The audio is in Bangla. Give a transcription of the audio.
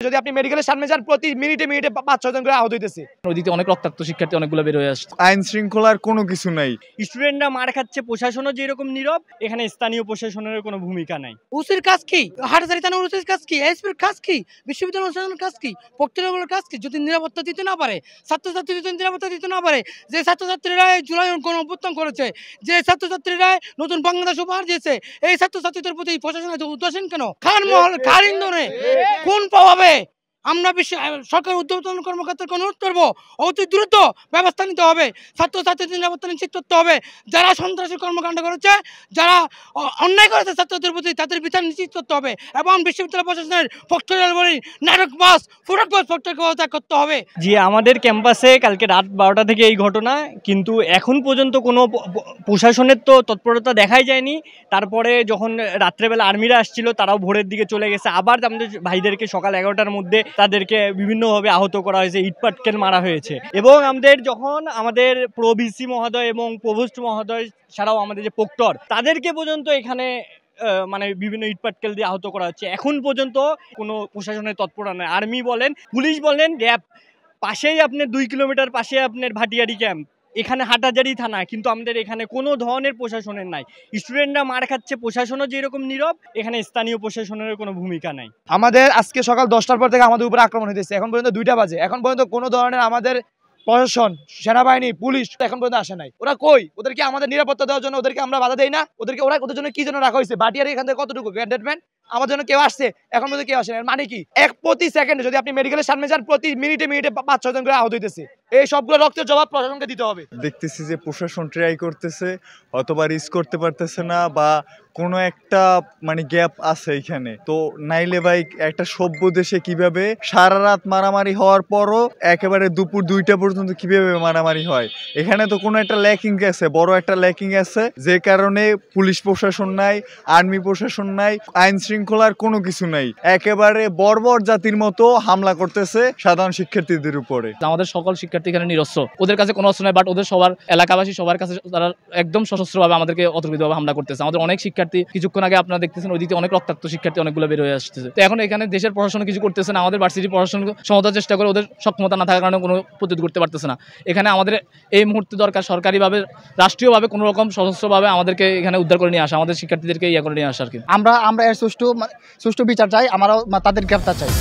যদি আপনি মেডিকেলের সামনে যান প্রতি মিনিটে মিনিটে 5-6 জন করে আহত হইতেছে। ওইদিকে অনেক রক্তাক্ত শিক্ষার্থী অনেকগুলো বের হয়ে আসছে। আইন শৃঙ্খলার কোনো কিছু নাই। স্টুডেন্টরা মার খাচ্ছে, প্রশাসনও যেরকম নীরব, এখানে স্থানীয় প্রশাসনের কোনো ভূমিকা নাই। ওসির কাজ কি, হাটহাজারী থানার ওসির কাজ কি, এসপির কাজ কি, বিশ্ববিদ্যালয় প্রশাসনের কাজ কি, প্রক্টরগুলোর কাজ কি? যদি নিরাপত্তা দিতে না পারে, ছাত্রছাত্রী যদি নিরাপত্তা দিতে না পারে, যে ছাত্রছাত্রীরা জুলাই গণ-অভ্যুত্থান করেছে, যে ছাত্রছাত্রীরা নতুন বাংলাদেশ উপহার দিয়েছে, এই ছাত্রছাত্রীদের প্রতি প্রশাসনের উদাসীন কেন? খান মহল কার ইন্ধনে কোন প্রভাবে আমরা সরকার ঊর্ধ্বতন কর্মকর্তাকে অনুরোধ করবো অতি দ্রুত ব্যবস্থা নিতে হবে, ছাত্রছাত্রীদের নিরাপত্তা নিশ্চিত করতে হবে। যারা সন্ত্রাসী কর্মকাণ্ড করেছে, যারা অন্যায় করেছে ছাত্রদের প্রতি, তাদের বিচার নিশ্চিত করতে হবে এবং বিশ্ববিদ্যালয় প্রশাসনের ফ্যাক্টরিয়াল বলি নাটক বাস ফুটক বাস ফ্যাক্টরিকে ত্যাগ করতে হবে। জি, আমাদের ক্যাম্পাসে কালকে রাত 12টা থেকে এই ঘটনা, কিন্তু এখন পর্যন্ত কোনো প্রশাসনের তো তৎপরতা দেখাই যায়নি। তারপরে যখন রাত্রেবেলা আর্মিরা আসছিল, তারাও ভোরের দিকে চলে গেছে। আবার আমাদের ভাইদেরকে সকাল 11টার মধ্যে তাদেরকে বিভিন্নভাবে আহত করা হয়েছে, ইটপাটকেল মারা হয়েছে। এবং আমাদের প্রভিসি মহোদয় এবং প্রভোস্ট মহোদয় ছাড়াও আমাদের যে প্রক্টর, তাদেরকে পর্যন্ত এখানে মানে বিভিন্ন ইটপাটকেল দিয়ে আহত করা হচ্ছে। এখন পর্যন্ত কোনো প্রশাসনের তৎপরতা নেই। আর্মি বলেন, পুলিশ বলেন, র্যাব পাশেই আপনার 2 কিলোমিটার পাশে আপনার ভাটিয়ারি ক্যাম্প, এখানে হাটহাজারী থানা, কিন্তু আমাদের এখানে কোনো ধরনের প্রশাসনের নাই। স্টুডেন্টরা মার খাচ্ছে, প্রশাসনও যেরকম নীরব, এখানে স্থানীয় প্রশাসনের কোনো ভূমিকা নাই। আমাদের আজকে সকাল 10টার পর থেকে আমাদের উপরে আক্রমণ হইতেছে, এখন পর্যন্ত 2টা বাজে, এখন পর্যন্ত কোনো ধরনের আমাদের প্রশাসন, সেনাবাহিনী, পুলিশ এখন পর্যন্ত আসে নাই। ওরা কই? ওদেরকে আমাদের নিরাপত্তা দেওয়ার জন্য ওদেরকে আমরা বাধা দেই না? ওদের জন্য কি জন্য রাখা হয়েছে? বাটিয়ারি এখান থেকে কতটুকু ক্যান্টনমেন্ট? আমার জন্য কেউ আসছে? এখন পর্যন্ত কেউ আসে না। মানে কি? প্রতি সেকেন্ডে যদি আপনি মেডিকেলের সামনে যান প্রতি মিনিটে মিনিটে 5-6 জন করে আহত হইতেছে। এই সবগুলো রক্তের জবাব প্রশাসনকে দিতে হবে। দেখতেছি যে প্রশাসন ট্রাই করতেছে, অথবা রিস্ক করতে পারতেছে না, বা কোনো একটা মানে গ্যাপ আছে এখানে। তো নাইলে ভাই একটা সভ্য দেশে কিভাবে সারা রাত মারামারি হওয়ার পরও একেবারে দুপুর 2টা পর্যন্ত কিভাবে মারামারি হয়? এখানে তো কোনো একটা ল্যাকিং আছে, বড় একটা ল্যাকিং আছে, যে কারণে পুলিশ প্রশাসন নাই, আর্মি প্রশাসন নাই, আইন শৃঙ্খলার কোনো কিছু নাই। একেবারে বর্বর জাতির মতো হামলা করতেছে সাধারণ শিক্ষার্থীদের উপরে। আমাদের সকল শিক্ষার্থী এখানে নিরস্ত্র, ওদের কাছে কোনো অস্ত্র নাই, বাট ওদের সবার এলাকাবাসী সবার কাছে তারা একদম সশস্ত্রভাবে আমাদেরকে অতর্কিতভাবে হামলা করতেছে। আমাদের অনেক শিক্ষার্থী, কিছুক্ষণ আগে আপনারা দেখতেছেন ওইদিকে অনেক রক্তাক্ত শিক্ষার্থী অনেকগুলো বের হয়ে আসতেছে। তো এখন এখানে দেশের প্রশাসন কিছু করতেছে না, আমাদের ভার্সিটি প্রশাসন সমতার চেষ্টা করে, ওদের সক্ষমতা না থাকার কারণে কোনো প্রতিরোধ করতে পারতেছে না। এখানে আমাদের এই মুহূর্তে দরকার সরকারিভাবে, রাষ্ট্রীয়ভাবে কোনো রকম সশস্ত্রভাবে আমাদেরকে এখানে উদ্ধার করে নিয়ে আসা, আমাদের শিক্ষার্থীদেরকে ইয়ে করে নিয়ে আসা আর কি। আমরা এর সুষ্ঠু বিচার চাই, আমরাও তাদের গ্রেফতার চাই।